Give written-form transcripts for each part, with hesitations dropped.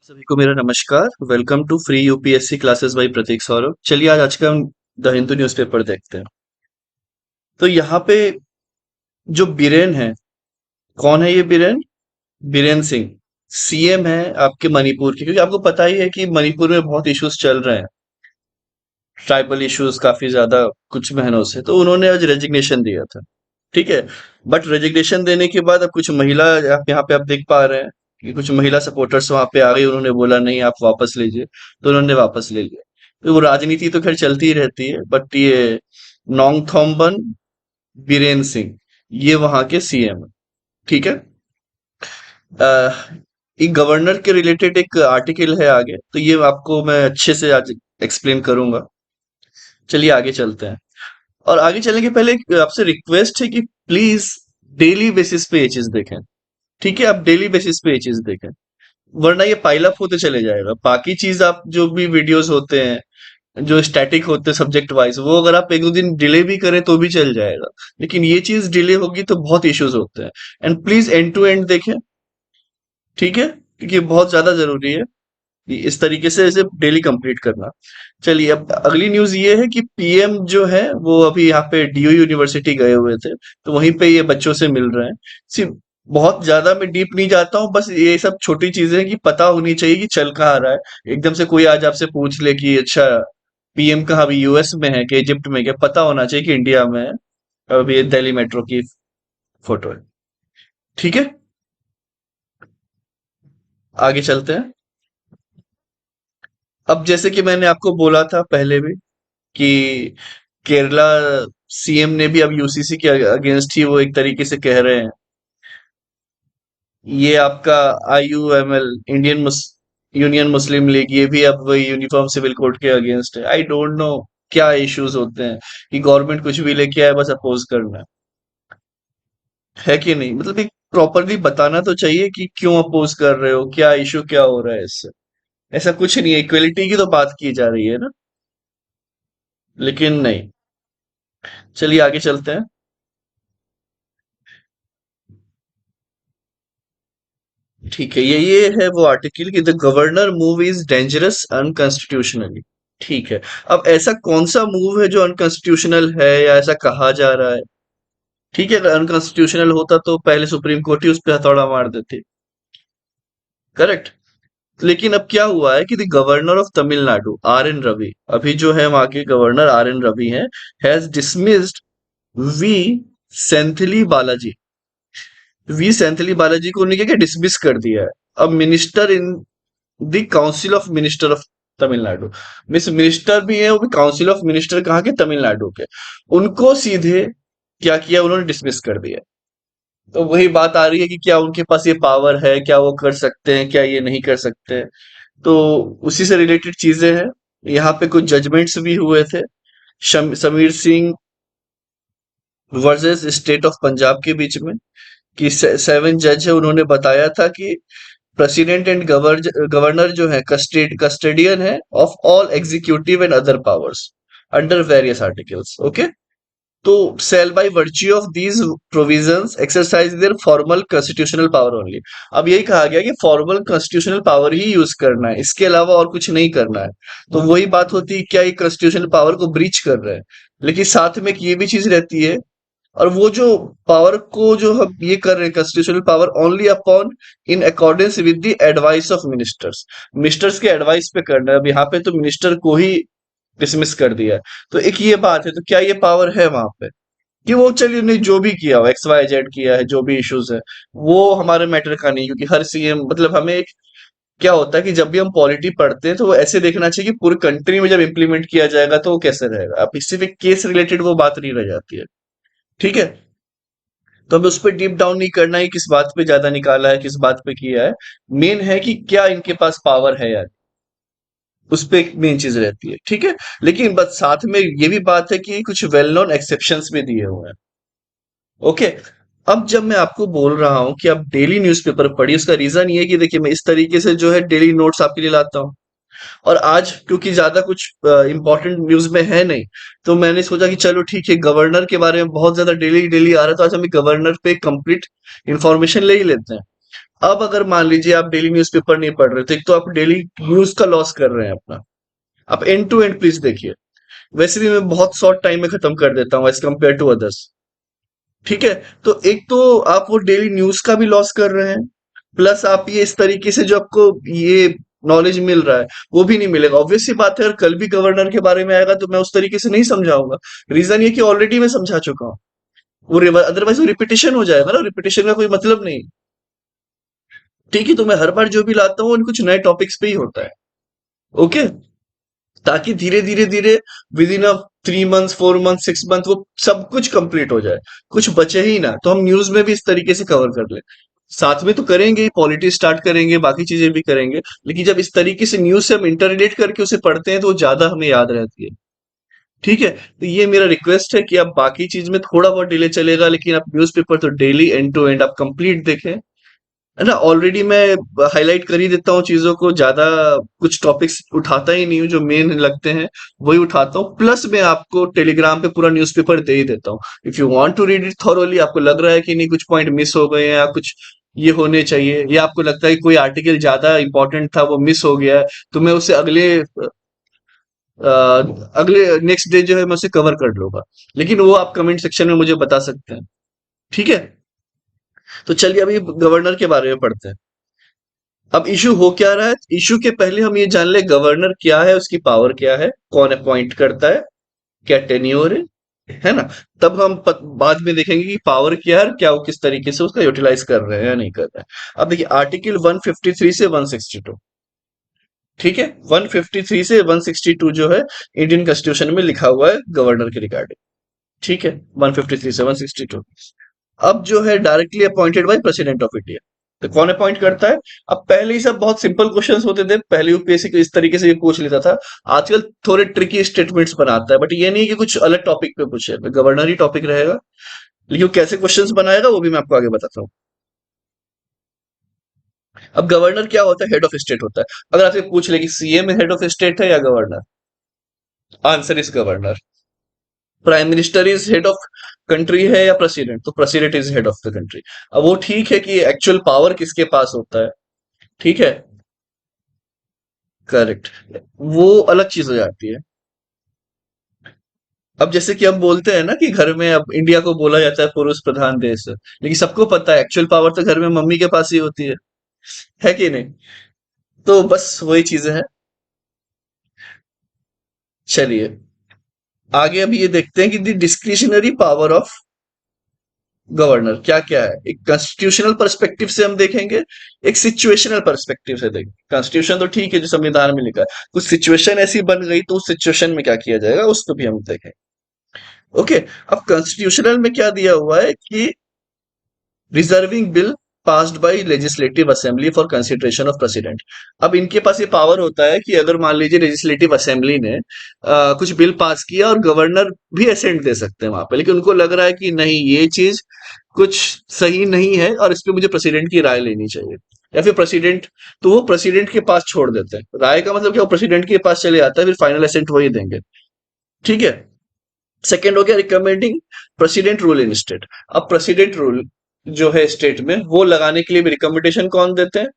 सभी को मेरा नमस्कार। Welcome to free UPSC classes by Pratik Saurabh. चलिए आज का हम द हिंदू न्यूज़पेपर देखते हैं। तो यहाँ पे जो बीरेन है, कौन है ये बीरेन? बीरेन सिंह सीएम है आपके मणिपुर के, क्योंकि आपको पता ही है कि मणिपुर में बहुत इश्यूज चल रहे हैं, ट्राइबल इश्यूज काफी ज्यादा कुछ महीनों से। तो उन्होंने आज रेजिग्नेशन दिया था, ठीक है। बट रेजिग्नेशन देने के बाद अब कुछ महिला, आप यहाँ पे आप देख पा रहे हैं कि कुछ महिला सपोर्टर्स वहां पे आ गई। उन्होंने बोला नहीं, आप वापस लीजिए, तो उन्होंने वापस ले लिया। तो वो राजनीति तो खैर चलती ही रहती है, बट ये नोंगथोम्बन बीरेन सिंह ये वहां के सीएम है, ठीक है। एक गवर्नर के रिलेटेड एक आर्टिकल है आगे, तो ये आपको मैं अच्छे से आज एक्सप्लेन करूंगा। चलिए आगे चलते हैं। और आगे चलने के पहले एक आपसे रिक्वेस्ट है कि प्लीज डेली बेसिस पे ये चीज देखें, ठीक है। आप डेली बेसिस पे ये चीज देखें, वरना ये पाइल अप होते चले जाएगा। बाकी चीज आप जो भी वीडियोस होते हैं जो स्टैटिक होते हैं सब्जेक्ट वाइज, वो अगर आप एक दो दिन डिले भी करें तो भी चल जाएगा, लेकिन ये चीज डिले होगी तो बहुत इश्यूज होते हैं। And please end to end देखें, ठीक है, क्योंकि बहुत ज्यादा जरूरी है कि इस तरीके से इसे डेली कंप्लीट करना। चलिए अब अगली न्यूज ये है कि पीएम जो है वो अभी यहाँ पे डीयू यूनिवर्सिटी गए हुए थे, तो वहीं पे ये बच्चों से मिल रहे हैं। सिर्फ बहुत ज्यादा मैं डीप नहीं जाता हूँ, बस ये सब छोटी चीजें हैं कि पता होनी चाहिए कि चल कहाँ रहा है। एकदम से कोई आज आपसे पूछ ले कि अच्छा पीएम कहाँ, अभी यूएस में है कि इजिप्ट में, क्या पता होना चाहिए कि इंडिया में है। अभी ये दिल्ली मेट्रो की फोटो है, ठीक है। आगे चलते हैं। अब जैसे कि मैंने आपको बोला था पहले भी कि केरला सीएम ने भी अब यूसीसी के अगेंस्ट ही वो एक तरीके से कह रहे हैं। ये आपका आईयूएमएल, इंडियन यूनियन मुस्लिम लीग, ये भी अब वही यूनिफॉर्म सिविल कोड के अगेंस्ट है। आई डोंट नो क्या इश्यूज होते हैं कि गवर्नमेंट कुछ भी लेके आए बस अपोज करना है कि नहीं। मतलब एक प्रॉपरली बताना तो चाहिए कि क्यों अपोज कर रहे हो, क्या इशू क्या हो रहा है इससे। ऐसा कुछ नहीं है, इक्वलिटी की तो बात की जा रही है ना, लेकिन नहीं। चलिए आगे चलते हैं। ठीक है, ये है वो आर्टिकल कि the governor move is dangerous unconstitutionally. ठीक है। अब ऐसा कौन सा मूव है जो अनकॉन्स्टिट्यूशनल है या ऐसा कहा जा रहा है? ठीक है, अगर अनकॉन्स्टिट्यूशनल होता तो पहले सुप्रीम कोर्ट ही उस पर हथौड़ा मार देती, करेक्ट। लेकिन अब क्या हुआ है कि the governor of Tamil Nadu R N Ravi, अभी जो है वहां के गवर्नर आर एन रवि हैं, has dismissed V Senthil Balaji. V Senthil Balaji को उन्होंने क्या डिसमिस कर दिया है। अब minister in the council of minister of Tamil Nadu, मिस मिनिस्टर भी है वो भी, काउंसिल ऑफ मिनिस्टर कहाँ के? तमिलनाडु के। उनको सीधे क्या किया, उन्होंने डिसमिस कर दिया। तो वही बात आ रही है कि क्या उनके पास ये पावर है, क्या वो कर सकते हैं, क्या ये नहीं कर सकते हैं। तो उसी से रिलेटेड चीजें हैं। यहाँ पे कुछ जजमेंट्स भी हुए थे। Sameer Singh versus state of Punjab के बीच में, कि 7 जज है, उन्होंने बताया था कि प्रेसिडेंट एंड गवर्नर जो है कस्टडियन है of all executive and other powers under various articles, okay. तो shall by virtue of these provisions exercise their formal constitutional power only. अब यही कहा गया कि फॉर्मल कॉन्स्टिट्यूशनल पावर ही यूज करना है, इसके अलावा और कुछ नहीं करना है। तो वही बात होती है, क्या ये कॉन्स्टिट्यूशनल पावर को ब्रीच कर रहे हैं? लेकिन साथ में एक ये भी चीज रहती है, और वो जो पावर को जो हम ये कर रहे हैं, constitutional power only upon in accordance with the advice of ministers, ministers के एडवाइस पे करना है। अब यहाँ पे तो मिनिस्टर को ही डिसमिस कर दिया है। तो एक ये बात है, तो क्या ये पावर है वहां पे कि वो, चलिए उन्हें जो भी किया हो, एक्स वाई जेड किया है, जो भी इश्यूज है वो हमारे मैटर का नहीं, क्योंकि हर सीएम, मतलब हमें एक क्या होता है कि जब भी हम पॉलिटी पढ़ते हैं तो वो ऐसे देखना चाहिए कि पूरी कंट्री में जब इंप्लीमेंट किया जाएगा तो वो कैसे रहेगा। अब किसी भी केस रिलेटेड वो बात नहीं रह जाती है, ठीक है। तो हमें उस पर डीप डाउन नहीं करना है, किस बात पे ज्यादा निकाला है, किस बात पे किया है। मेन है कि क्या इनके पास पावर है यार, उस पे एक मेन चीज रहती है, ठीक है। लेकिन बस साथ में ये भी बात है कि कुछ वेल नोन एक्सेप्शंस भी दिए हुए हैं, ओके। अब जब मैं आपको बोल रहा हूं कि आप डेली न्यूज़पेपर पढ़िए, उसका रीजन ये है कि देखिए मैं इस तरीके से जो है डेली नोट्स आपके लिए लाता हूँ। और आज क्योंकि ज्यादा कुछ इंपॉर्टेंट न्यूज में है नहीं, तो मैंने सोचा कि चलो ठीक है, गवर्नर के बारे में बहुत ज्यादा डेली डेली आ रहा है, तो आज हम गवर्नर पे कंप्लीट इंफॉर्मेशन ले ही लेते हैं। अब अगर मान लीजिए आप डेली न्यूज़पेपर नहीं पढ़ रहे, तो एक तो आप डेली न्यूज़ का लॉस कर रहे हैं अपना। आप एंड टू एंड प्लीज देखिए। वैसे भी मैं बहुत शॉर्ट टाइम में खत्म कर देता हूँ एज कम्पेयर टू अदर्स। ठीक है? तो एक तो आप वो डेली न्यूज़ का भी लॉस कर रहे हैं, प्लस आप ये इस तरीके से जो आपको ये नॉलेज मिल रहा है, वो भी नहीं मिलेगा। ऑब्वियस सी बात है, अगर कल भी गवर्नर के बारे में आएगा तो मैं उस तरीके से नहीं समझाऊंगा। रीजन ये कि ऑलरेडी मैं समझा चुका हूँ। वो अदरवाइज वो रिपीटिशन हो जाएगा ना, रिपीटिशन का कोई मतलब नहीं। ठीक है, तो मैं हर बार जो भी लाता हूँ कुछ नए टॉपिक्स पे ही होता है। ओके, ताकि धीरे धीरे धीरे with in a 3 months 4 month 6 month वो सब कुछ कंप्लीट हो जाए, कुछ बचे ही ना। तो हम न्यूज में भी इस तरीके से कवर कर ले। साथ में तो करेंगे ही, पॉलिटी स्टार्ट करेंगे, बाकी चीजें भी करेंगे, लेकिन जब इस तरीके से न्यूज से हम इंटर रिलेट करके उसे पढ़ते हैं तो वो ज्यादा हमें याद रहती है। ठीक है, तो ये मेरा रिक्वेस्ट है कि आप बाकी चीज में थोड़ा बहुत डिले चलेगा, लेकिन आप न्यूज़पेपर तो डेली एंड टू एंड आप कंप्लीट देखें। है ना? ऑलरेडी मैं हाईलाइट कर ही देता हूँ चीजों को, ज्यादा कुछ टॉपिक्स उठाता ही नहीं हूँ, जो मेन लगते हैं वही उठाता हूँ। प्लस मैं आपको टेलीग्राम पे पूरा न्यूज़पेपर दे ही देता हूँ। If you want to read it thoroughly, आपको लग रहा है कि नहीं कुछ पॉइंट मिस हो गए हैं या कुछ ये होने चाहिए, या आपको लगता है कि कोई आर्टिकल ज्यादा इंपॉर्टेंट था वो मिस हो गया है, तो मैं उसे अगले नेक्स्ट डे जो है मैं उसे कवर कर लूंगा। लेकिन वो आप कमेंट सेक्शन में मुझे बता सकते हैं। ठीक है, तो चलिए अभी गवर्नर के बारे में पढ़ते हैं। अब इशू हो क्या रहा है? इशू के पहले हम ये जान ले गवर्नर क्या है, उसकी पावर क्या है, कौन अपॉइंट करता है, क्या टेन्योर है ना? तब हम बाद में देखेंगे कि पावर क्या है और क्या वो किस तरीके से उसका यूटिलाइज कर रहे हैं या नहीं कर रहे हैं। अब देखिए आर्टिकल 153 से 162। ठीक है, 153 से 162 जो है इंडियन कॉन्स्टिट्यूशन में लिखा हुआ है गवर्नर के रिगार्डिंग। ठीक है, 153 से 162। अब जो है directly appointed by president of India. तो कौन अपॉइंट करता है? अब पहले ही सब बहुत सिंपल क्वेश्चंस होते थे, पहले यूपीएससी को इस तरीके से ये पूछ लेता था। आजकल थोड़े ट्रिकी स्टेटमेंट्स बनाता है, बट ये नहीं कि कुछ अलग टॉपिक पे पूछे, गवर्नर ही टॉपिक रहेगा। लेकिन वो कैसे क्वेश्चंस बनाएगा वो भी मैं आपको आगे बताता हूँ। अब गवर्नर क्या होता है? हेड ऑफ स्टेट होता है। अगर आपसे पूछ ले कि सीएम हेड ऑफ स्टेट है या governor, answer is governor. Prime minister is head of country है या प्रेसिडेंट, तो president is head of the country. अब वो ठीक है कि एक्चुअल पावर किसके पास होता है। ठीक है, करेक्ट, वो अलग चीज हो जाती है। अब जैसे कि हम बोलते हैं ना कि घर में अब इंडिया को बोला जाता है पुरुष प्रधान देश है, लेकिन सबको पता है एक्चुअल पावर तो घर में मम्मी के पास ही होती है कि नहीं? तो बस वही चीजें हैं। चलिए आगे अभी ये देखते हैं कि the discretionary power of governor क्या क्या है। एक कॉन्स्टिट्यूशनल पर्सपेक्टिव से हम देखेंगे, एक सिचुएशनल पर्सपेक्टिव से देखेंगे। कॉन्स्टिट्यूशन तो ठीक है जो संविधान में लिखा है, कुछ सिचुएशन ऐसी बन गई तो उस सिचुएशन में क्या किया जाएगा उसको भी हम देखें। ओके, अब कॉन्स्टिट्यूशनल में क्या दिया हुआ है कि reserving bill passed by legislative assembly for consideration of president. अब इनके पास ये पावर होता है कि अगर मान लीजिए लेजिस्लेटिव असेंबली ने कुछ बिल पास किया और गवर्नर भी असेंट दे सकते हैं वहां पे, लेकिन उनको लग रहा है कि नहीं ये चीज कुछ सही नहीं है और इस पे मुझे प्रेसिडेंट की राय लेनी चाहिए, या फिर प्रेसिडेंट, तो वो प्रेसिडेंट के पास छोड़ देते हैं। राय का मतलब क्या, वो प्रेसिडेंट के पास चले आता है, फिर फाइनल असेंट वही देंगे। ठीक है, सेकेंड हो गया recommending president rule in state. अब प्रेसिडेंट रूल जो है स्टेट में वो लगाने के लिए भी रिकमेंडेशन कौन देते हैं?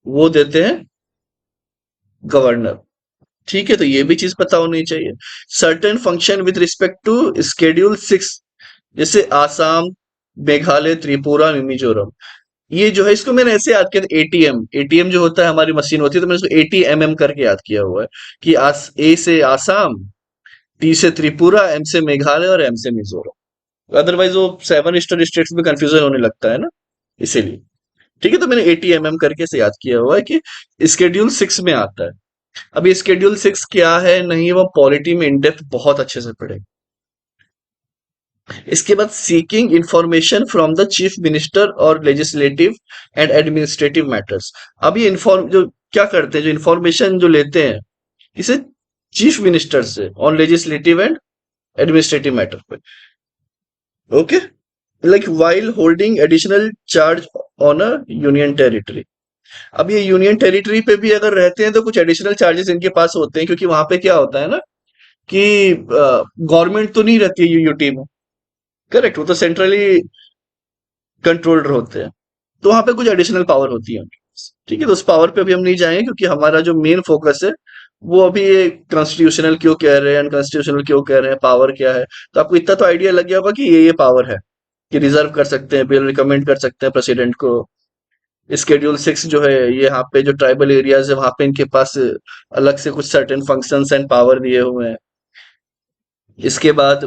वो देते हैं गवर्नर। ठीक है, तो ये भी चीज पता होनी चाहिए। Certain function with respect to schedule 6, जैसे आसाम, मेघालय, त्रिपुरा, मिजोरम, ये जो है इसको मैंने ऐसे याद किया था, एटीएम। एटीएम जो होता है हमारी मशीन होती है, तो मैंने इसको एटीएमएम करके याद किया हुआ है कि ए से आसाम, टी से त्रिपुरा, एम से मेघालय और एम से मिजोरम। अदरवाइज वो 7 स्टेट्स में कंफ्यूजन होने लगता है ना, इसीलिए। ठीक है, तो मैंने एटीएमएम करके से याद किया हुआ है कि शेड्यूल 6 में आता है। अब ये शेड्यूल 6 क्या है नहीं, वो पॉलिटी में इनडेप्थ बहुत अच्छे से पढ़ेंगे। इसके बाद seeking information from the chief minister और लेजिस्लेटिव एंड एडमिनिस्ट्रेटिव मैटर्स। अब ये इन्फॉर्म जो क्या करते हैं, जो इंफॉर्मेशन जो लेते हैं इसे चीफ मिनिस्टर से on legislative and administrative matter पे। Okay, like while holding additional charge on a union territory. अब ये यूनियन टेरिटरी पे भी अगर रहते हैं तो कुछ एडिशनल चार्जेस इनके पास होते हैं, क्योंकि वहां पे क्या होता है ना कि गवर्नमेंट तो नहीं रहती है यूटी में। करेक्ट, वो तो सेंट्रली कंट्रोल्ड होते हैं। तो वहां पे कुछ एडिशनल पावर होती है उनके पास। ठीक है, तो उस पावर पे अभी हम नहीं जाएंगे क्योंकि हमारा जो मेन फोकस है वो अभी ये कॉन्स्टिट्यूशनल क्यों कह रहे हैं, अनकॉन्स्टिट्यूशनल क्यों कह रहे हैं, पावर क्या है। तो आपको इतना तो आइडिया लग गया होगा कि ये पावर है कि रिजर्व कर सकते हैं, बिल रिकमेंड कर सकते हैं प्रेसिडेंट को। स्केड्यूल 6 जो है, ये यहाँ पे जो ट्राइबल एरियाज है वहां पे इनके पास अलग से कुछ सर्टेन फंक्शंस एंड पावर दिए हुए हैं। इसके बाद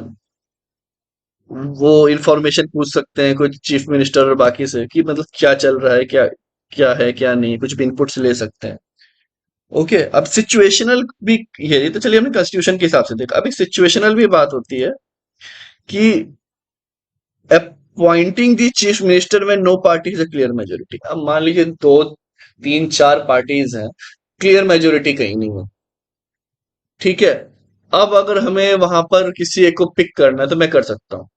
वो इंफॉर्मेशन पूछ सकते हैं कुछ चीफ मिनिस्टर और बाकी से कि मतलब क्या चल रहा है, क्या क्या है क्या नहीं, कुछ भी इनपुट्स ले सकते हैं। ओके, अब सिचुएशनल भी ये तो चलिए हमने कॉन्स्टिट्यूशन के हिसाब से देखा। अब एक सिचुएशनल भी बात होती है कि अपॉइंटिंग द चीफ मिनिस्टर में no party is a clear majority. अब मान लीजिए दो तीन चार पार्टीज हैं, क्लियर मेजोरिटी कहीं नहीं है। ठीक है, अब अगर हमें वहां पर किसी एक को पिक करना है तो मैं कर सकता हूँ।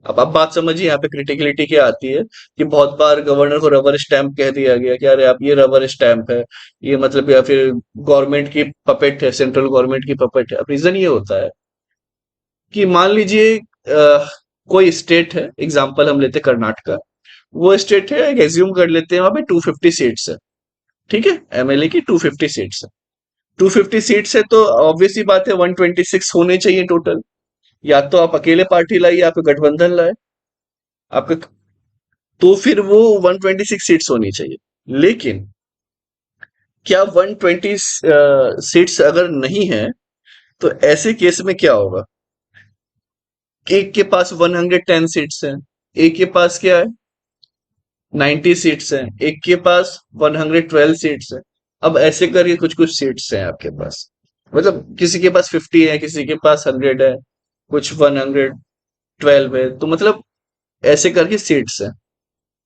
अब बात समझिए यहाँ पे क्रिटिकलिटी क्या आती है कि बहुत बार गवर्नर को रबर स्टैंप कह दिया गया कि अरे आप ये रबर स्टैंप है, ये मतलब, या फिर गवर्नमेंट की पपेट है, सेंट्रल गवर्नमेंट की पपेट है। अब रीजन ये होता है कि मान लीजिए कोई स्टेट है, एग्जांपल हम लेते हैं कर्नाटका। वो स्टेट है, एज्यूम कर लेते हैं वहां पे 250 सीट्स है। ठीक है, एमएलए की 250 सीट्स है। 250 सीट्स है तो ऑब्वियस सी बात है 126 होने चाहिए टोटल। या तो आप अकेले पार्टी लाइए या फिर गठबंधन लाए आपका, तो फिर वो 126 सीट्स होनी चाहिए। लेकिन क्या 120 सीट्स अगर नहीं है तो ऐसे केस में क्या होगा? एक के पास 110 सीट्स हैं, एक के पास क्या है 90 सीट्स हैं, एक के पास 112 सीट्स हैं। अब ऐसे करके कुछ कुछ सीट्स हैं आपके पास, मतलब किसी के पास 50 है, किसी के पास 100 है, कुछ 112 है, तो मतलब ऐसे करके सीट्स हैं।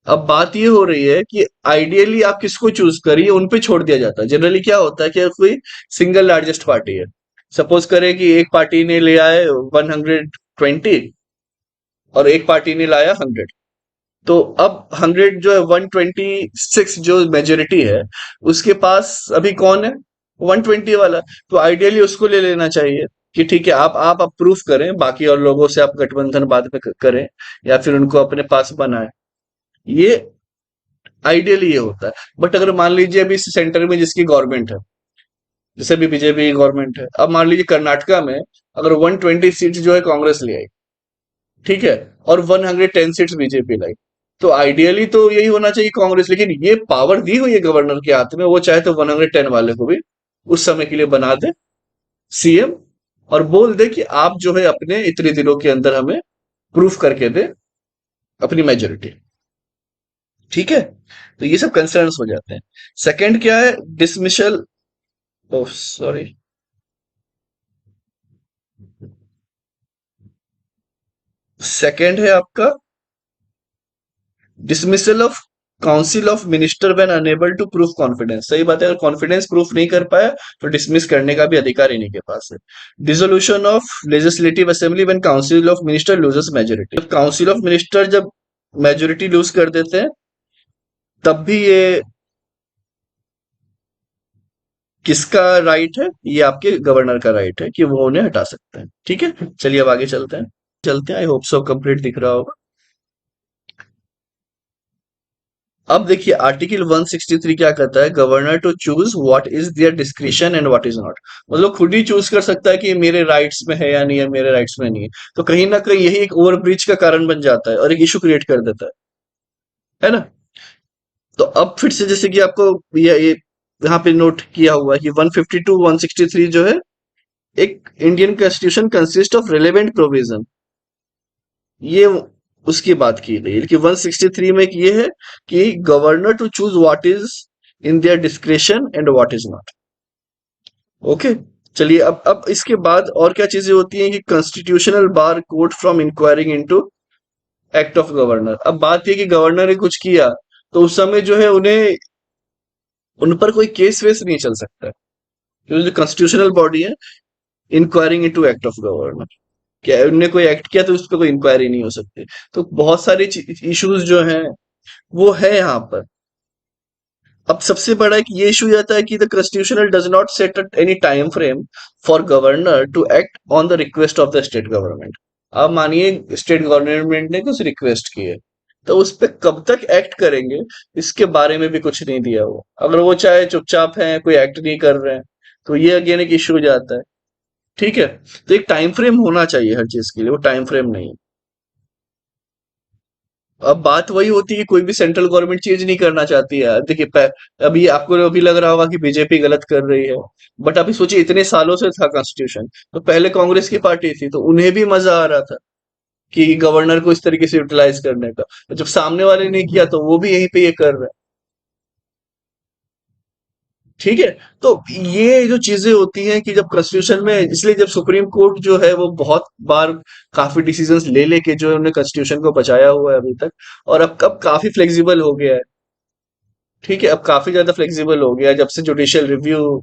अब बात ये हो रही है कि आइडियली आप किसको चूज करिए, उन पे छोड़ दिया जाता है। जनरली क्या होता है कि कोई सिंगल लार्जेस्ट पार्टी है, सपोज करें कि एक पार्टी ने ले आए 120 और एक पार्टी ने लाया 100, तो अब 100 जो है 126 जो मेजोरिटी है उसके पास अभी कौन है? 120 वाला। तो आइडियली उसको ले लेना चाहिए कि ठीक है, आप अप्रूव करें, बाकी और लोगों से आप गठबंधन बाद में करें या फिर उनको अपने पास बनाएं। ये आइडियली ये होता है। बट अगर मान लीजिए अभी सेंटर में जिसकी गवर्नमेंट है, जैसे भी बीजेपी गवर्नमेंट है, अब मान लीजिए कर्नाटका में अगर 120 सीट्स जो है कांग्रेस ले आई, ठीक है, और 110 सीट्स बीजेपी लाई, तो आइडियली तो यही होना चाहिए कांग्रेस। लेकिन ये पावर दी हुई है गवर्नर के हाथ में, वो चाहे तो 110 वाले को भी उस समय के लिए बना दे सीएम और बोल दे कि आप जो है अपने इतने दिनों के अंदर हमें प्रूफ करके दे अपनी मेजोरिटी। ठीक है, तो ये सब कंसर्न्स हो जाते हैं। सेकंड क्या है? डिसमिशल, ओह सॉरी, सेकंड है आपका dismissal of council of minister when unable to prove confidence. सही बात है, अगर कॉन्फिडेंस प्रूफ नहीं कर पाया तो डिसमिस करने का भी अधिकार इन्हीं के पास है। Dissolution of legislative assembly when council of minister loses majority. Council of minister जब मेजोरिटी लूज कर देते हैं तब भी ये किसका राइट है? ये आपके गवर्नर का राइट है कि वो उन्हें हटा सकते हैं। ठीक है, चलिए अब आगे चलते हैं। आई होप सो कंप्लीट दिख रहा होगा। अब देखिए आर्टिकल 163 क्या कहता है? Governor to choose what is their discretion and what is not. मतलब खुद ही चूज कर सकता है कि मेरे राइट्स में है या नहीं है, मेरे राइट्स में नहीं है। तो कहीं ना कहीं यही एक ओवरब्रीच का कारण बन जाता है और एक इशू क्रिएट कर देता है ना? तो अब फिर से जैसे कि आपको ये यहाँ पे नोट किया हुआ है कि 152 163 जो है एक Indian constitution consist of relevant provision, ये उसकी बात की गई है। लेकिन 163 में एक ये है कि governor to choose what is in their discretion and what is not. Okay, चलिए अब इसके बाद और क्या चीजें होती हैं कि constitutional bar court from enquiring into act of governor. अब बात ये कि गवर्नर ने कुछ किया तो उस समय जो है उन्हें उन पर कोई केस वेस नहीं चल सकता, क्योंकि जो कॉन्स्टिट्यूशनल बॉडी है enquiring into act of governor, क्या उनने कोई एक्ट किया तो उस पर कोई इंक्वायरी नहीं हो सकती। तो बहुत सारे इश्यूज जो हैं वो है यहाँ पर। अब सबसे बड़ा एक ये इशू आता है कि the constitutional does not set any time frame for governor to act on the request of the state government. अब मानिए स्टेट गवर्नमेंट ने कुछ रिक्वेस्ट की है, तो उस पे कब तक एक्ट करेंगे, इसके बारे में भी कुछ नहीं दिया हुआ। अगर वो चाहे चुपचाप है, कोई एक्ट नहीं कर रहे हैं, तो ये अगेन एक इश्यू हो जाता है। ठीक है, तो एक टाइम फ्रेम होना चाहिए हर चीज के लिए, वो टाइम फ्रेम नहीं है। अब बात वही होती है कि कोई भी सेंट्रल गवर्नमेंट चेंज नहीं करना चाहती है। देखिए अभी आपको अभी लग रहा होगा कि बीजेपी गलत कर रही है, बट अभी सोचिए इतने सालों से था कॉन्स्टिट्यूशन, तो पहले कांग्रेस की पार्टी थी तो उन्हें भी मजा आ रहा था कि गवर्नर को इस तरीके से यूटिलाइज करने का। तो जब सामने वाले ने किया तो वो भी यहीं पे ये कर रहे हैं। ठीक है, तो ये जो चीजें होती हैं कि जब कॉन्स्टिट्यूशन में, इसलिए जब सुप्रीम कोर्ट जो है वो बहुत बार काफी डिसीजंस ले लेके जो है उन्होंने कॉन्स्टिट्यूशन को बचाया हुआ है अभी तक। और अब काफी फ्लेक्सिबल हो गया है। ठीक है, अब काफी ज्यादा फ्लेक्सिबल हो गया है जब से जुडिशियल रिव्यू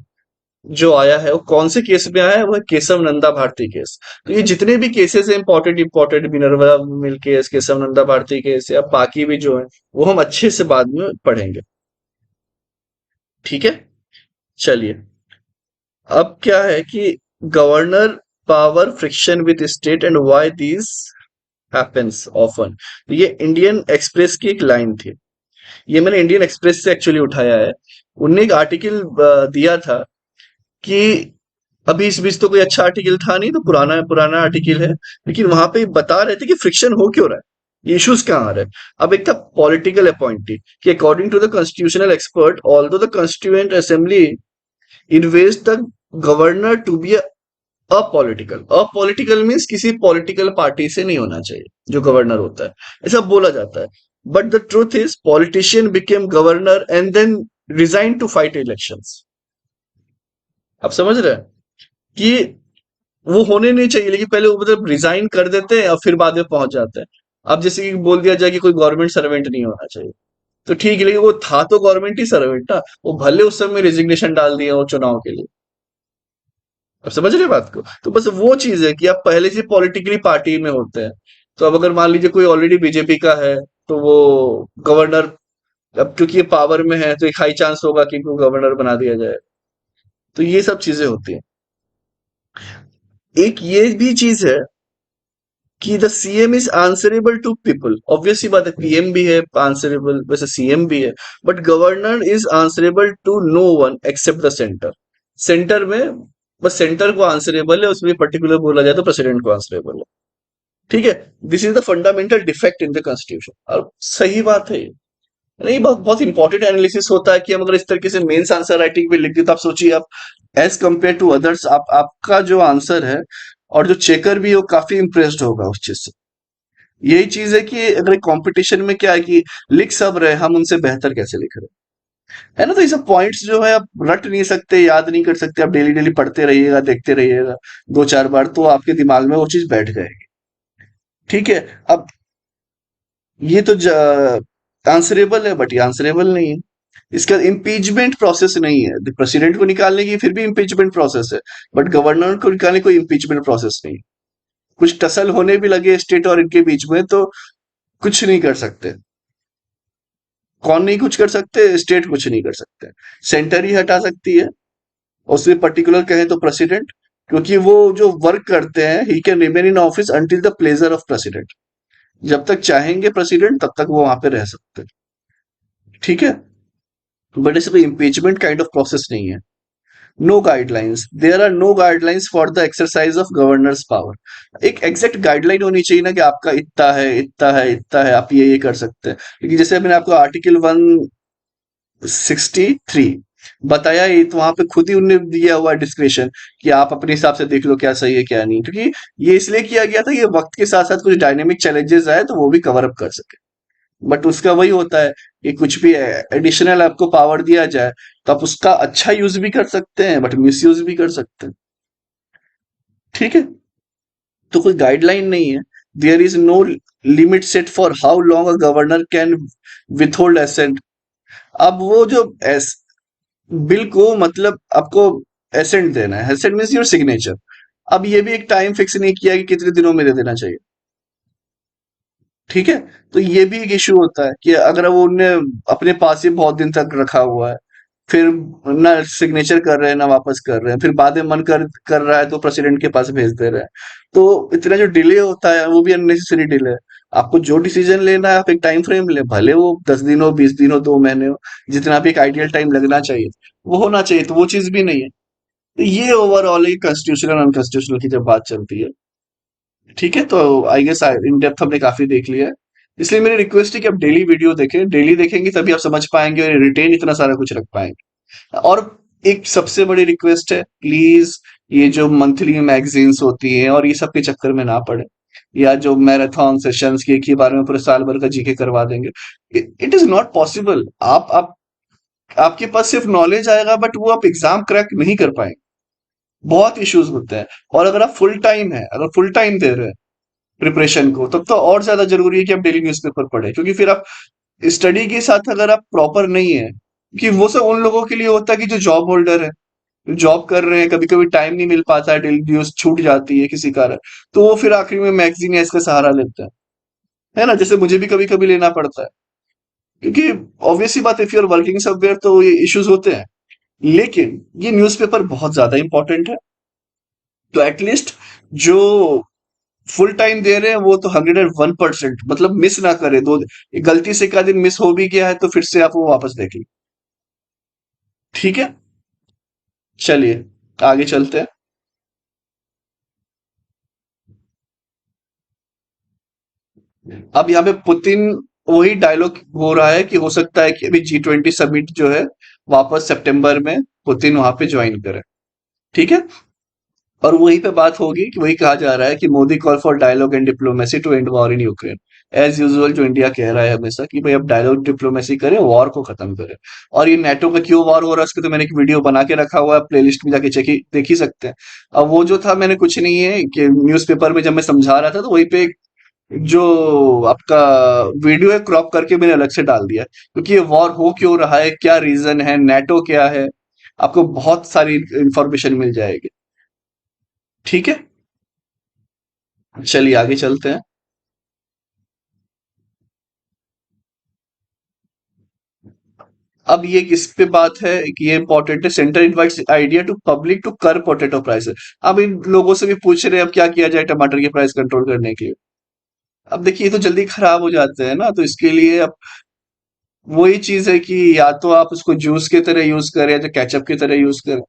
जो आया है। वो कौन से केस में आया है, वो है केशव नंदा भारती केस। तो ये जितने भी केसेस हैं important important, Minerva mill case, Kesava Nanda Bharati case, या बाकी भी जो है, वो हम अच्छे से बाद में पढ़ेंगे। ठीक है, चलिए। अब क्या है कि governor power friction with state and why this happens often. ये इंडियन एक्सप्रेस की एक लाइन थी। ये मैंने इंडियन एक्सप्रेस से एक्चुअली उठाया है। उनने एक आर्टिकल दिया था कि अभी इस बीच तो कोई अच्छा आर्टिकल था नहीं, तो पुराना पुराना आर्टिकल है, लेकिन वहां पे बता रहे थे कि फ्रिक्शन हो क्यों रहा है, ये इश्यूज कहाँ आ रहे हैं। अब एक था पॉलिटिकल अपॉइंटी, कि according to the constitutional expert although the constituent assembly invest the governor to be apolitical. Apolitical means किसी पॉलिटिकल पार्टी से नहीं होना चाहिए जो गवर्नर होता है, ऐसा बोला जाता है। But the truth is politician became governor and then resign to fight elections. आप समझ रहे हैं कि वो होने नहीं चाहिए, लेकिन पहले वो मतलब रिजाइन कर देते हैं और फिर बाद में पहुंच जाते हैं। अब जैसे कि बोल दिया जाए कि कोई गवर्नमेंट सर्वेंट नहीं होना चाहिए, तो ठीक है, लेकिन वो था तो गवर्नमेंट ही सर्वेंट ना। वो भले उस समय रिजिग्नेशन डाल दिया वो चुनाव के लिए। अब समझ रहे बात को? तो बस वो चीज है कि आप पहले से पॉलिटिकली पार्टी में होते हैं। तो अब अगर मान लीजिए कोई ऑलरेडी बीजेपी का है, तो वो गवर्नर, अब क्योंकि ये पावर में है तो एक हाई चांस होगा कि इनको गवर्नर बना दिया जाए। तो ये सब चीजें होती हैं। एक ये भी चीज है कि the CM is answerable to people. Obviously बात है, पीएम भी है आंसरेबल, वैसे सीएम भी है, but governor is answerable to no one except the centre. Centre में बस सेंटर को आंसरेबल है, उसमें पर्टिकुलर बोला जाए तो प्रेसिडेंट को आंसरेबल है। ठीक है, this is the fundamental defect in the constitution. और सही बात है ये। नहीं, बहुत बहुत इंपॉर्टेंट एनालिसिस होता है कि हम अगर इस तरीके से मेंस आंसर राइटिंग पे लिख दी, तो आप सोचिए, आप एज कंपेयर टू अदर्स, आप आपका जो आंसर है और जो चेकर भी है, वो काफी इंप्रेस्ड होगा उस चीज से। यही चीज है कि अगर कंपटीशन में क्या है कि लिख सब रहे, हम उनसे बेहतर कैसे लिख रहे हैं, है ना। तो ये सब पॉइंट्स जो है आप रट नहीं सकते, याद नहीं कर सकते। आप डेली डेली पढ़ते रहिएगा, देखते रहिएगा दो चार बार, तो आपके दिमाग में वो चीज बैठ जाएगी। ठीक है, अब ये तो आंसरेबल है, बट ये आंसरेबल नहीं है। इसका इम्पीचमेंट प्रोसेस नहीं है। प्रेसिडेंट को निकालने की फिर भी इम्पीचमेंट प्रोसेस है, बट गवर्नर को निकालने कोई इम्पीचमेंट प्रोसेस नहीं। कुछ टसल होने भी लगे स्टेट और इनके बीच में, तो कुछ नहीं कर सकते। कौन नहीं कुछ कर सकते? स्टेट कुछ नहीं कर सकते। सेंटर ही हटा सकती है, उसमें पर्टिकुलर कहें तो प्रेसिडेंट, क्योंकि वो जो वर्क करते हैं, he can remain in office until the pleasure of president. जब तक चाहेंगे प्रेसिडेंट तब तक वो वहां पे रह सकते हैं। ठीक है, बट इसमें इम्पीचमेंट काइंड ऑफ प्रोसेस नहीं है। No guidelines, there are no guidelines for the exercise of governor's power. एक एग्जैक्ट गाइडलाइन होनी चाहिए ना कि आपका इतना है, इतना है, इतना है, आप ये कर सकते हैं। लेकिन जैसे मैंने आपको आर्टिकल 163 बताया, ये तो वहां पे खुद ही उनने दिया हुआ डिस्क्रिप्शन कि आप अपने हिसाब से देख लो क्या सही है क्या नहीं, क्योंकि ये इसलिए किया गया था, ये वक्त के साथ साथ कुछ डायनेमिक चैलेंजेस आए तो वो भी कवर अप कर सके। बट उसका वही होता है कि कुछ भी एडिशनल आपको पावर दिया जाए, तो आप उसका अच्छा यूज भी कर सकते हैं, बट मिस यूज भी कर सकते हैं। ठीक है, तो कोई गाइडलाइन नहीं है। There is no limit set for how long a governor can withhold assent. अब वो जो बिल को मतलब आपको एसेंट देना है, एसेंट मीन्स योर सिग्नेचर। अब ये भी एक टाइम फिक्स नहीं किया कि कितने दिनों में दे देना चाहिए। ठीक है, तो ये भी एक इश्यू होता है कि अगर वो उनने अपने पास ही बहुत दिन तक रखा हुआ है, फिर ना सिग्नेचर कर रहे हैं ना वापस कर रहे हैं, फिर बाद में मन कर रहा है तो प्रेसिडेंट के पास भेज दे रहे हैं, तो इतना जो डिले होता है वो भी अननेसेसरी डिले है। आपको जो डिसीजन लेना है आप एक टाइम फ्रेम ले, भले वो 10 दिन हो, 20 दिन हो, 2 महीने हो, जितना आप एक आइडियल टाइम लगना चाहिए वो होना चाहिए, तो वो चीज भी नहीं है। तो ये ओवरऑल ये कॉन्स्टिट्यूशनल अनकॉन्स्टिट्यूशनल की जब बात चलती है, ठीक है, तो आई गेस इन डेप्थ हमने काफी देख लिया है। इसलिए मेरी रिक्वेस्ट है कि आप डेली वीडियो देखें, डेली देखेंगे तभी आप समझ पाएंगे और रिटेन इतना सारा कुछ रख पाएंगे। और एक सबसे बड़ी रिक्वेस्ट है, प्लीज ये जो मंथली मैगजीन्स होती हैं और ये सब के चक्कर में ना पड़े, या जो मैराथन सेशंस की एक ही बार में पूरे साल भर का जीके करवा देंगे। It is not possible. आप आपके पास सिर्फ नॉलेज आएगा बट वो आप एग्जाम क्रैक नहीं कर पाएंगे। बहुत इश्यूज होते हैं। और अगर आप फुल टाइम है, अगर फुल टाइम दे रहे हैं प्रिपरेशन को, तब तो और ज्यादा जरूरी है कि आप डेली न्यूज़पेपर पढ़ें, क्योंकि फिर आप स्टडी के साथ अगर आप प्रॉपर नहीं है, कि वो सब उन लोगों के लिए होता है कि जो जॉब होल्डर है, जॉब कर रहे हैं, कभी कभी टाइम नहीं मिल पाता है, डेली न्यूज छूट जाती है किसी कारण, तो वो फिर आखिरी में मैगजीन या इसका सहारा लेते हैं, है ना, जैसे मुझे भी कभी कभी लेना पड़ता है, क्योंकि ऑब्वियसली बात है, if you are working somewhere तो ये इश्यूज होते हैं। लेकिन ये न्यूज़पेपर बहुत ज्यादा इंपॉर्टेंट है, तो एटलीस्ट जो फुल टाइम दे रहे हैं वो तो 101%, मतलब मिस ना करे। दो गलती से का दिन मिस हो भी गया है तो फिर से आप वो वापस देख लीजिए। ठीक है, चलिए आगे चलते हैं। अब यहाँ पे पुतिन वही डायलॉग हो रहा है कि हो सकता है कि अभी G20 समिट जो है वापस सितंबर में पुतिन वहां पे ज्वाइन करे। ठीक है, और वहीं पे बात होगी कि वही कहा जा रहा है कि Modi call for dialogue and diplomacy to end war in Ukraine. As usual जो इंडिया कह रहा है हमेशा कि भाई अब डायलॉग डिप्लोमेसी करें, वॉर को खत्म करें। और ये नेटो का क्यों वॉर हो रहा है उसके तो मैंने एक वीडियो बना के रखा हुआ है, प्लेलिस्ट में जाके चेक ही देख ही सकते हैं। अब वो जो था, मैंने कुछ नहीं है कि न्यूज़पेपर में जब मैं समझा रहा था तो वहीं पे जो आपका वीडियो है क्रॉप करके मैंने अलग से डाल दिया, क्योंकि ये वॉर हो क्यों रहा है, क्या रीजन है, नेटो क्या है, आपको बहुत सारी इंफॉर्मेशन मिल जाएगी। ठीक है, चलिए आगे चलते हैं। अब ये किस पे बात है कि ये इंपॉर्टेंट है, centre invites idea to public to curb potato prices. अब इन लोगों से भी पूछ रहे हैं अब क्या किया जाए टमाटर की प्राइस कंट्रोल करने के लिए। अब देखिए ये तो जल्दी खराब हो जाते हैं ना, तो इसके लिए अब वही चीज है कि या तो आप उसको जूस की तरह यूज करें या तो केचप की तरह यूज करें,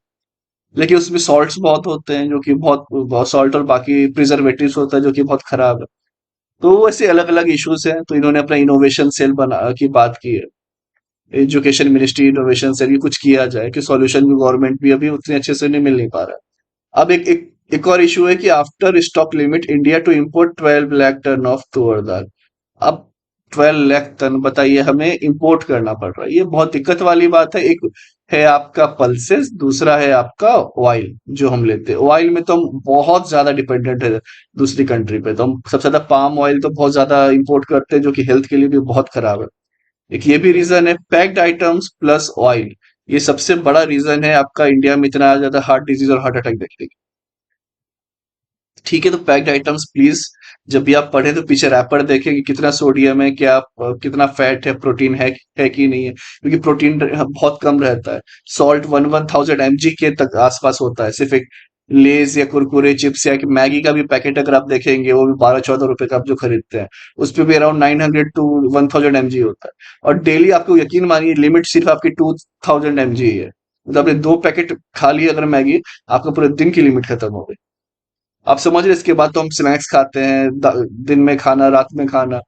लेकिन उसमें सॉल्ट्स बहुत होते हैं जो कि बहुत बहुत सॉल्ट, और बाकी प्रिजर्वेटिव्स होता है जो कि बहुत खराब है। तो ऐसे अलग अलग इश्यूज हैं, तो इन्होंने अपना इनोवेशन सेल बना की बात की है, एजुकेशन मिनिस्ट्री इनोवेशन सेल की, कुछ किया जाए कि सॉल्यूशन भी गवर्नमेंट भी अभी उतने अच्छे से नहीं मिल नहीं पा रहा है। अब एक और इशू है कि after stock limit India to import 12 lakh ton of toor dal. अब 12 लाख टन बताइए हमें इंपोर्ट करना पड़ रहा है, ये बहुत दिक्कत वाली बात है। एक है आपका पल्सेस, दूसरा है आपका ऑयल जो हम लेते हैं। ऑयल में तो हम बहुत ज्यादा डिपेंडेंट है दूसरी कंट्री पे, तो हम सबसे ज्यादा पाम ऑयल तो बहुत ज्यादा इंपोर्ट करते हैं जो कि हेल्थ के लिए भी बहुत खराब है। एक ये भी रीजन है, पैक्ड आइटम्स प्लस ऑयल, ये सबसे बड़ा रीजन है आपका इंडिया में इतना ज्यादा हार्ट डिजीज और हार्ट अटैक देखने की। ठीक है, तो पैक्ड आइटम्स प्लीज जब भी आप पढ़े तो पीछे रैपर देखें कि कितना सोडियम है, क्या कितना फैट है, प्रोटीन है कि नहीं है, क्योंकि प्रोटीन बहुत कम रहता है। सॉल्ट 1000 mg के तक आसपास होता है, सिर्फ एक लेज या कुरकुरे चिप्स या कि मैगी का भी पैकेट अगर आप देखेंगे वो भी 12-14 रुपए का आप जो खरीदते हैं, उस पे भी अराउंड 900 to 1000 mg होता है। और डेली आपको यकीन मानिए लिमिट सिर्फ आपकी 2000 mg है, मतलब आपने 2 पैकेट खा लिए अगर मैगी, आपका पूरे दिन की लिमिट खत्म हो गई। आप समझ रहे, इसके बाद तो हम स्नैक्स खाते हैं, दिन में खाना, रात में खाना,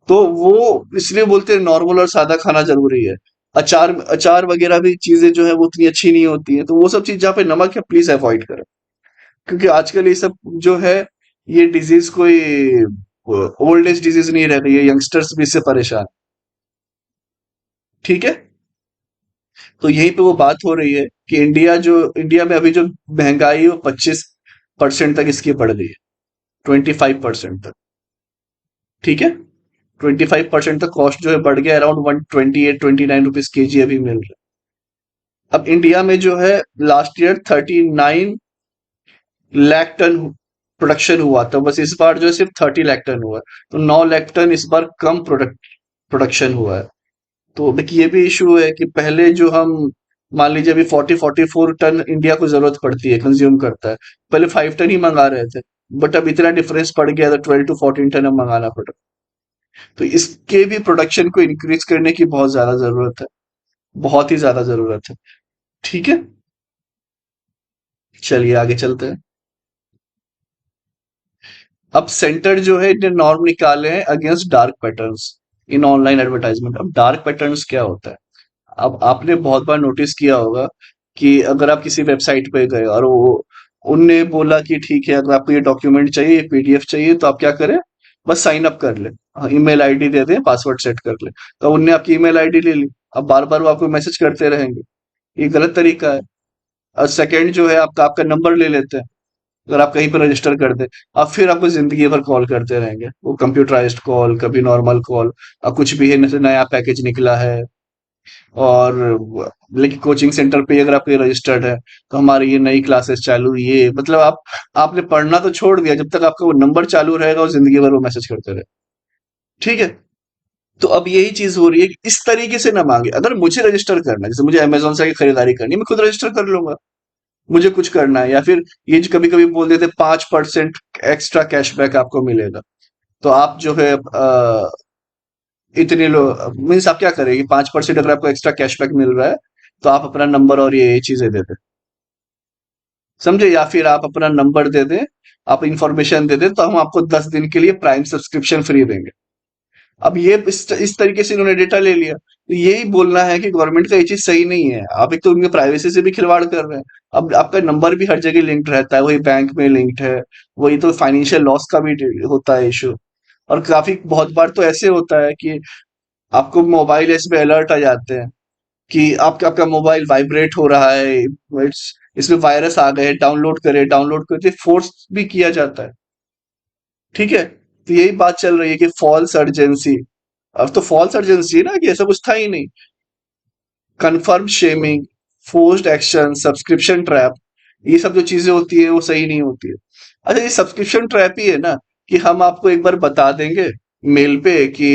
तो वो इसलिए बोलते हैं नॉर्मल और सादा खाना जरूरी है। अचार अचार वगैरह भी चीजें जो है वो उतनी अच्छी नहीं होती है, तो वो सब चीज जहाँ पे नमक है प्लीज अवॉइड करें, क्योंकि आजकल ये सब जो है, ये डिजीज कोई ओल्ड एज डिजीज नहीं रह गई है, यंगस्टर्स भी इससे परेशान। ठीक है, तो यहीं पे वो बात हो रही है कि इंडिया में अभी जो महंगाई है वो 25% तक इसकी बढ़ गई है, 25% तक। ठीक है, 25% तक कॉस्ट जो है बढ़ गया, अराउंड 128-129 रुपीज kg अभी मिल रहा है। अब इंडिया में जो है last year 39 lakh ton production हुआ था, बस इस बार जो है सिर्फ 30 लाख टन हुआ है, तो 9 लाख टन इस बार कम प्रोडक्शन हुआ है। तो देखिए ये भी इशू है कि पहले जो हम मान लीजिए अभी 40-44 टन इंडिया को जरूरत पड़ती है, कंज्यूम करता है, पहले 5 टन ही मंगा रहे थे, बट अब इतना डिफरेंस पड़ गया तो 12 to 14 टन अब मंगाना पड़ा। तो इसके भी प्रोडक्शन को इंक्रीज करने की बहुत ज्यादा जरूरत है, बहुत ही ज्यादा जरूरत है। ठीक है, चलिए आगे चलते हैं। अब सेंटर जो है इतने नॉर्म निकाले हैं against dark patterns in online advertisement. अब डार्क पैटर्न्स क्या होता है? अब आपने बहुत बार नोटिस किया होगा कि अगर आप किसी वेबसाइट पे गए और वो उनने बोला कि ठीक है, अगर आपको ये डॉक्यूमेंट चाहिए, पीडीएफ चाहिए, तो आप क्या करें? बस साइन अप कर ले, ईमेल आईडी दे दें, पासवर्ड सेट कर ले। तो उनने आपकी ईमेल आईडी ले ली, अब बार बार वो आपको मैसेज करते रहेंगे। ये गलत तरीका है। और सेकंड जो है, आपका आपका नंबर ले लेते हैं, अगर आप कहीं पर रजिस्टर कर दें, अब फिर आपको जिंदगी भर कॉल करते रहेंगे, वो कंप्यूटराइज्ड कॉल, कभी नॉर्मल कॉल। अब कुछ भी है, जैसे नया पैकेज निकला है, और लेकिन कोचिंग सेंटर पे अगर आप रजिस्टर्ड है, तो हमारी ये नई क्लासेस चालू, ये मतलब आप आपने पढ़ना तो छोड़ दिया, जब तक आपका वो नंबर चालू रहेगा वो जिंदगी भर वो मैसेज करते रहे। ठीक है, तो अब यही चीज हो रही है कि इस तरीके से ना मांगे। अगर मुझे रजिस्टर करना है, जैसे मुझे अमेजोन से खरीदारी करनी है, मैं खुद रजिस्टर कर लूंगा। मुझे कुछ करना है, या फिर ये जो कभी कभी बोल देते 5% एक्स्ट्रा कैशबैक आपको मिलेगा, तो आप जो है इतने लो मीन्स आप क्या करेंगे? 5% अगर आपको एक्स्ट्रा कैशबैक मिल रहा है, तो आप अपना नंबर और ये चीजें दे दें, समझे? या फिर आप अपना नंबर दे दें, आप इंफॉर्मेशन दे दें, तो हम आपको 10 दिन के लिए प्राइम सब्सक्रिप्शन फ्री देंगे। अब ये इस तरीके से इन्होंने डेटा ले लिया, तो यही बोलना है कि गवर्नमेंट का ये चीज सही नहीं है। आप एक तो उनके प्राइवेसी से भी खिलवाड़ कर रहे हैं। अब आपका नंबर भी हर जगह लिंक्ड रहता है, वही बैंक में लिंक्ड है, वही तो फाइनेंशियल लॉस का भी होता है इशू। और काफी बहुत बार तो ऐसे होता है कि आपको मोबाइल इसमें अलर्ट आ जाते हैं कि आपका आपका मोबाइल वाइब्रेट हो रहा है, इसमें वायरस आ गए, डाउनलोड करते फोर्स भी किया जाता है। ठीक है, तो यही बात चल रही है कि फॉल्स अर्जेंसी। अब तो फॉल्स अर्जेंसी है ना, कि ऐसा कुछ था ही नहीं। Confirm shaming, forced action, subscription trap, ये सब जो चीजें होती है वो सही नहीं होती है। अच्छा, ये सब्सक्रिप्शन ट्रैप ही है ना, कि हम आपको एक बार बता देंगे मेल पे कि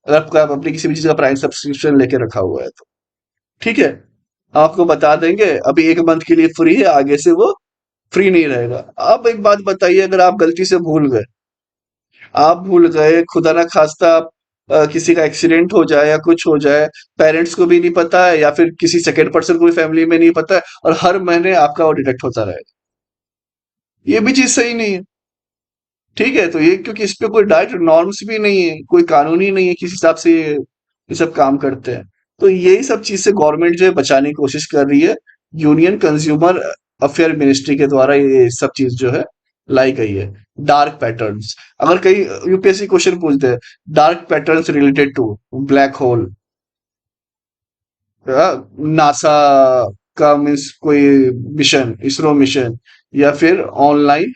अगर आपका आप अपनी किसी भी चीज का प्राइम सब्सक्रिप्शन लेके रखा हुआ है, तो ठीक है, हम आपको बता देंगे अभी 1 मंथ के लिए फ्री है, आगे से वो फ्री नहीं रहेगा। अब एक बात बताइए, अगर आप गलती से भूल गए, आप भूल गए, खुदा ना खास्ता किसी का एक्सीडेंट हो जाए या कुछ हो जाए, पेरेंट्स को भी नहीं पता है या फिर किसी सेकेंड पर्सन को भी फैमिली में नहीं पता है, और हर महीने आपका वो डिडक्ट होता रहेगा, ये भी चीज सही नहीं है। ठीक है, तो ये क्योंकि इस पे कोई डायरेक्ट नॉर्म्स भी नहीं है, कोई कानून ही नहीं है किस हिसाब से ये सब काम करते हैं। तो यही सब चीज से गवर्नमेंट जो है बचाने की कोशिश कर रही है। यूनियन कंज्यूमर अफेयर मिनिस्ट्री के द्वारा ये सब चीज जो है लाई गई है। डार्क पैटर्न्स, अगर कहीं यूपीएससी क्वेश्चन पूछते हैं, dark patterns related to black hole, NASA का मीन्स कोई मिशन, इसरो मिशन, या फिर ऑनलाइन,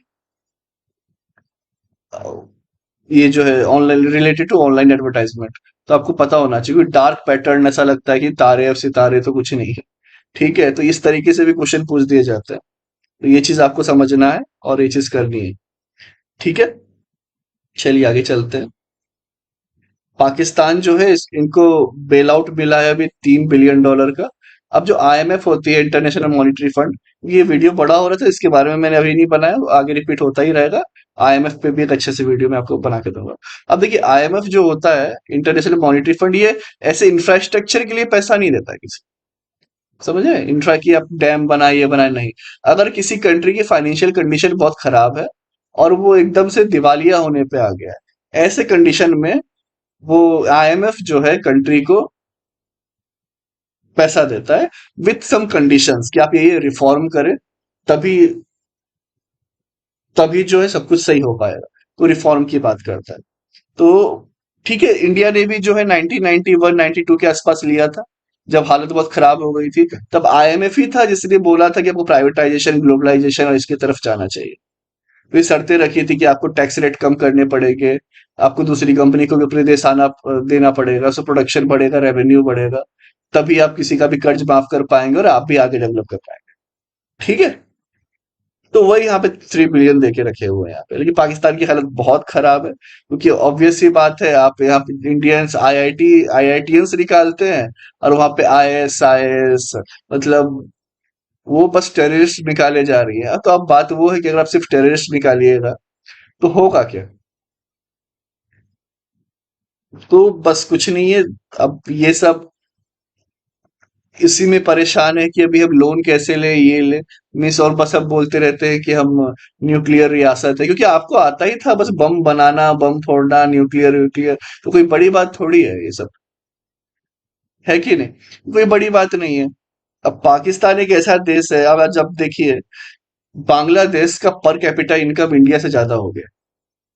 ये जो है online related to online advertisement, तो आपको पता होना चाहिए। डार्क पैटर्न ऐसा लगता है कि तारे और सितारे तो कुछ नहीं है। ठीक है, तो इस तरीके से भी क्वेश्चन पूछ दिए जाते हैं, तो ये चीज आपको समझना है और ये चीज करनी है। ठीक है, चलिए आगे चलते हैं। पाकिस्तान जो है इनको बेल आउट मिला है अभी $3 बिलियन का। अब जो आईएमएफ होती है, इंटरनेशनल मॉनिटरी फंड, ये वीडियो बड़ा हो रहा था, इसके बारे में मैंने अभी नहीं बनाया, आगे रिपीट होता ही रहेगा। आईएमएफ पे भी एक अच्छे से वीडियो मैं आपको बना के दूंगा। अब देखिए, आईएमएफ जो होता है, इंटरनेशनल मॉनिटरी फंड, ये ऐसे इंफ्रास्ट्रक्चर के लिए पैसा नहीं देता किसी, समझे? इंफ्रा की आप डैम बनाए, ये बनाए, नहीं। अगर किसी कंट्री की फाइनेंशियल कंडीशन बहुत खराब है और वो एकदम से दिवालिया होने पे आ गया है, ऐसे कंडीशन में वो आईएमएफ जो है कंट्री को पैसा देता है, विथ सम कंडीशंस, कि आप ये रिफॉर्म करें, तभी तभी जो है सब कुछ सही हो पाएगा। तो रिफॉर्म की बात करता है। तो ठीक है, इंडिया ने भी जो है 1991 92 के आसपास लिया था, जब हालत बहुत खराब हो गई थी, तब आईएमएफ ही था जिसने बोला था कि आपको प्राइवेटाइजेशन, ग्लोबलाइजेशन और इसकी तरफ जाना चाहिए। तो ये शर्तें रखी थी कि आपको टैक्स रेट कम करने पड़ेंगे, आपको दूसरी कंपनी को भी अपने देश आना देना पड़ेगा, सो प्रोडक्शन बढ़ेगा, रेवेन्यू बढ़ेगा, तभी आप किसी का भी कर्ज माफ कर पाएंगे और आप भी आगे डेवलप कर पाएंगे। ठीक है, तो वही यहाँ पे 3 बिलियन देके रखे हुए हैं यहाँ पे। लेकिन पाकिस्तान की हालत बहुत खराब है, क्योंकि ऑब्वियस सी बात है, आप यहाँ पे इंडियंस आईआईटियंस निकालते हैं, और वहां पे आईएएस, मतलब वो बस टेररिस्ट निकाले जा रही है। तो अब बात वो है कि अगर आप सिर्फ टेररिस्ट निकालिएगा तो होगा क्या? तो बस कुछ नहीं है। अब ये सब इसी में परेशान है कि अभी हम लोन कैसे लें, ये ले मिस, और बस अब बोलते रहते हैं कि हम न्यूक्लियर रियासत है, क्योंकि आपको आता ही था बस बम बनाना, बम फोड़ना, न्यूक्लियर न्यूक्लियर। तो कोई बड़ी बात थोड़ी है ये सब, है कि नहीं? कोई बड़ी बात नहीं है। अब पाकिस्तान एक ऐसा देश है, अब जब देखिए बांग्लादेश का पर कैपिटा इनकम इंडिया से ज्यादा हो गया,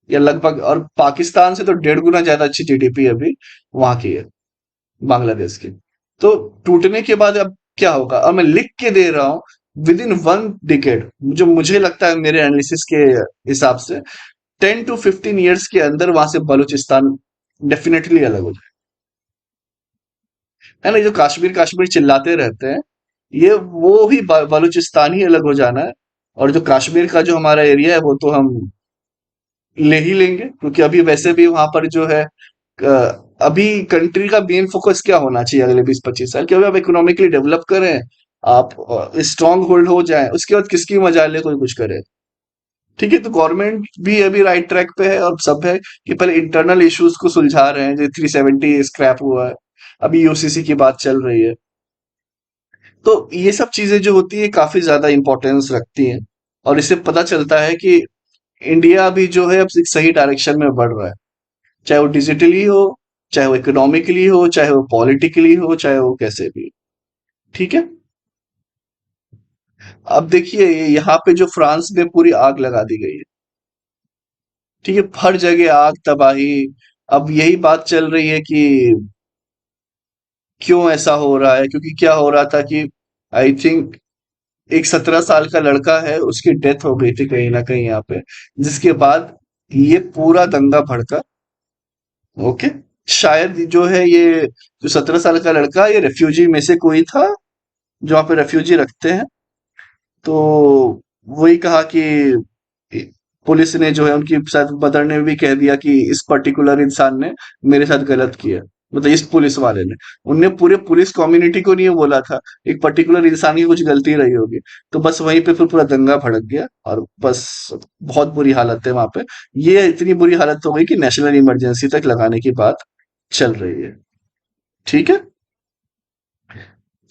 या लगभग, और पाकिस्तान से तो 1.5 गुना ज्यादा अच्छी जीडीपी अभी वहां की है, बांग्लादेश की। तो टूटने के बाद अब क्या होगा, अब मैं लिख के दे रहा हूं, विद इन 1 डिकेड, जो मुझे लगता है मेरे एनालिसिस के हिसाब से 10 to 15 ईयर्स के अंदर वहां से बलूचिस्तान डेफिनेटली अलग हो जाए। है ना, जो कश्मीर कश्मीर चिल्लाते रहते हैं, ये वो ही बलूचिस्तान ही अलग हो जाना है। और जो कश्मीर का जो हमारा एरिया है वो तो हम ले ही लेंगे, क्योंकि अभी वैसे भी वहां पर जो है अभी कंट्री का मेन फोकस क्या होना चाहिए अगले 20-25 साल, क्योंकि आप इकोनॉमिकली डेवलप करें, आप स्ट्रांग होल्ड हो जाए, उसके बाद किसकी मजाल है कोई कुछ करे। ठीक है, तो गवर्नमेंट भी अभी राइट ट्रैक पे है, और सब है कि पहले इंटरनल इश्यूज को सुलझा रहे हैं। जो 370 स्क्रैप हुआ है, अभी यूसीसी की बात चल रही है। तो ये सब चीजें जो होती है काफी ज्यादा इंपॉर्टेंस रखती हैं, और इससे पता चलता है कि इंडिया भी जो है अब एक सही डायरेक्शन में बढ़ रहा है, चाहे वो डिजिटली हो, चाहे वो इकोनॉमिकली हो, चाहे वो पॉलिटिकली हो, चाहे वो कैसे भी। ठीक है। अब देखिए यहाँ पे जो फ्रांस में पूरी आग लगा दी गई है। ठीक है, हर जगह आग तबाही। अब यही बात चल रही है कि क्यों ऐसा हो रहा है, क्योंकि क्या हो रहा था कि आई थिंक एक 17 साल का लड़का है, उसकी डेथ हो गई थी कहीं ना कहीं यहाँ पे, जिसके बाद ये पूरा दंगा भड़का। ओके, शायद जो है ये जो 17 साल का लड़का, ये रेफ्यूजी में से कोई था, जो वहाँ पे रेफ्यूजी रखते हैं। तो वही कहा कि पुलिस ने जो है उनकी शायद मदर ने भी कह दिया कि इस पर्टिकुलर इंसान ने मेरे साथ गलत किया, मतलब इस पुलिस वाले ने। उनने पूरे पुलिस कम्युनिटी को नहीं बोला था, एक पर्टिकुलर इंसान की कुछ गलती रही होगी। तो बस वहीं पे फिर पूरा दंगा भड़क गया, और बस बहुत बुरी हालत है वहां पे। ये इतनी बुरी हालत हो गई कि नेशनल इमरजेंसी तक लगाने की बात चल रही है। ठीक है,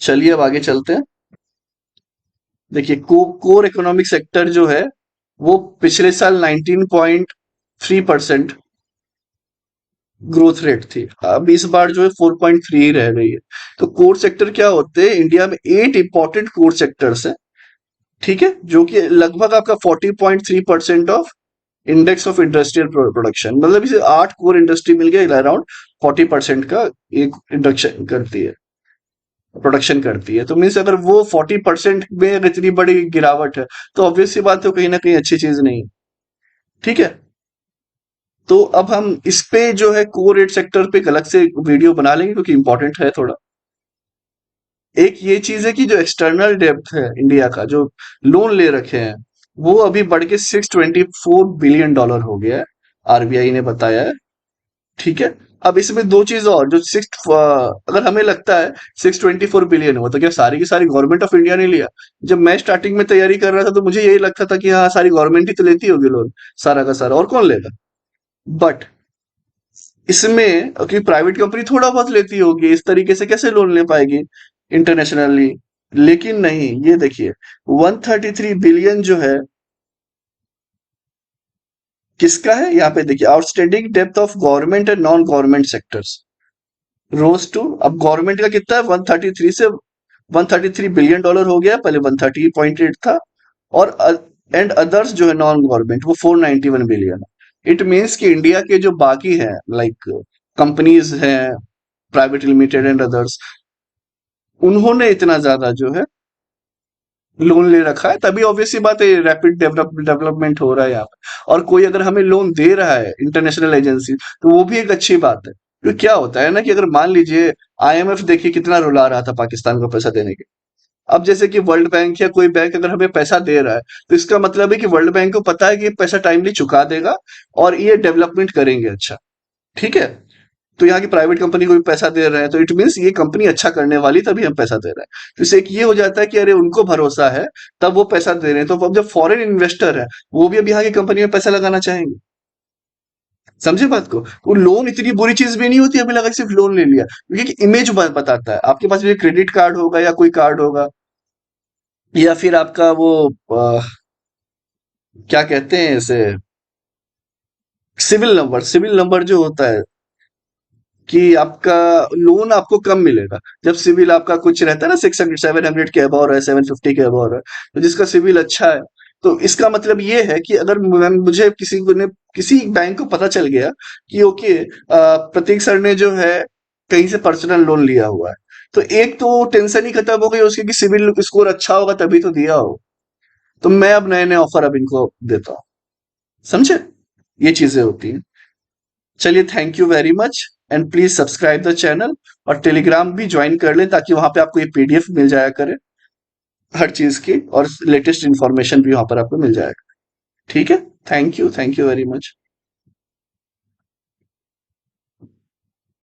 चलिए अब आगे चलते हैं। देखिए कोर इकोनॉमिक सेक्टर जो है वो पिछले साल 19.3% ग्रोथ रेट थी, अब इस बार जो है 4.3 ही रह गई है। तो कोर सेक्टर क्या होते हैं, इंडिया में 8 इंपॉर्टेंट कोर सेक्टर्स है। ठीक है, जो कि लगभग आपका 40.3% of index of industrial production, मतलब इसे 8 कोर इंडस्ट्री मिल गया, अराउंड 40% का एक इंडक्शन करती है, प्रोडक्शन करती है। तो मीन्स अगर वो 40% में अगर इतनी बड़ी गिरावट है, तो ऑब्वियस सी बात है कहीं ना कहीं अच्छी चीज नहीं। ठीक है, तो अब हम इस पे जो है कोर एड सेक्टर पे एक अलग से वीडियो बना लेंगे, क्योंकि इंपॉर्टेंट है थोड़ा। एक ये चीज है कि जो एक्सटर्नल डेब्ट है इंडिया का, जो लोन ले रखे हैं, वो अभी बढ़ के $624 बिलियन हो गया है, आरबीआई ने बताया है। ठीक है, अब इसमें दो चीज और, जो सिक्स, अगर हमें लगता है 624 बिलियन हुआ, तो क्या सारी की सारी गवर्नमेंट ऑफ इंडिया ने लिया? जब मैं स्टार्टिंग में तैयारी कर रहा था तो मुझे यही लगता था कि हाँ सारी गवर्नमेंट ही तो लेती होगी लोन, सारा का सारा, और कौन लेगा। बट इसमें कि प्राइवेट कंपनी थोड़ा बहुत लेती होगी, इस तरीके से कैसे लोन ले पाएगी इंटरनेशनली? लेकिन नहीं, ये देखिए 133 बिलियन जो है किसका है, यहाँ पे देखिए outstanding depth of government and non government sectors rose to, अब गवर्नमेंट का कितना है, 133 से $133 बिलियन हो गया, पहले 130.8 था। और एंड अदर्स जो है नॉन गवर्नमेंट, वो 491 बिलियन। इट मीन्स कि इंडिया के जो बाकी हैं, लाइक कंपनीज हैं, प्राइवेट लिमिटेड एंड अदर्स, उन्होंने इतना ज्यादा जो है लोन ले रखा है, तभी ऑब्वियसली बात है रैपिड डेवलपमेंट हो रहा है यहाँ पे। और कोई अगर हमें लोन दे रहा है इंटरनेशनल एजेंसी, तो वो भी एक अच्छी बात है। तो क्या होता है ना कि अगर मान लीजिए आईएमएफ देखिए कितना रुला रहा था पाकिस्तान को पैसा देने के, अब जैसे कि वर्ल्ड बैंक या कोई बैंक अगर हमें पैसा दे रहा है, तो इसका मतलब है कि वर्ल्ड बैंक को पता है कि ये पैसा टाइमली चुका देगा, और ये डेवलपमेंट करेंगे अच्छा। ठीक है, तो यहाँ की प्राइवेट कंपनी को भी पैसा दे रहे हैं, तो इट मीन्स ये कंपनी अच्छा करने वाली, तभी हम पैसा दे रहे हैं। तो इससे एक ये हो जाता है कि अरे उनको भरोसा है, तब वो पैसा दे रहे हैं। तो अब जब फॉरेन इन्वेस्टर है, वो भी अब यहाँ की कंपनी में पैसा लगाना चाहेंगे। समझे बात को? वो लोन इतनी बुरी चीज भी नहीं होती, हमें लगा कि सिर्फ लोन ले लिया, क्योंकि इमेज बताता है आपके पास भी क्रेडिट कार्ड होगा या कोई कार्ड होगा, या फिर आपका वो क्या कहते हैं इसे, सिविल नंबर जो होता है, कि आपका लोन आपको कम मिलेगा जब सिविल आपका कुछ रहता है ना, 600 700 के अबव है, 750 के अबव है, तो जिसका सिविल अच्छा है, तो इसका मतलब ये है कि अगर मुझे किसी बैंक को पता चल गया कि ओके, प्रतीक सर ने जो है कहीं से पर्सनल लोन लिया हुआ है, तो एक तो टेंशन ही खत्म हो गई उसकी कि सिविल स्कोर अच्छा होगा तभी तो दिया हो। तो मैं अब नए नए ऑफर अब इनको देता हूँ। समझे? ये चीजें होती हैं। चलिए, thank you very much, and please subscribe the channel, और टेलीग्राम भी ज्वाइन कर लें ताकि वहां पे आपको ये पीडीएफ मिल जाया करे हर चीज की, और लेटेस्ट इंफॉर्मेशन भी वहां पर आपको मिल जाएगा। ठीक है? Thank you very much.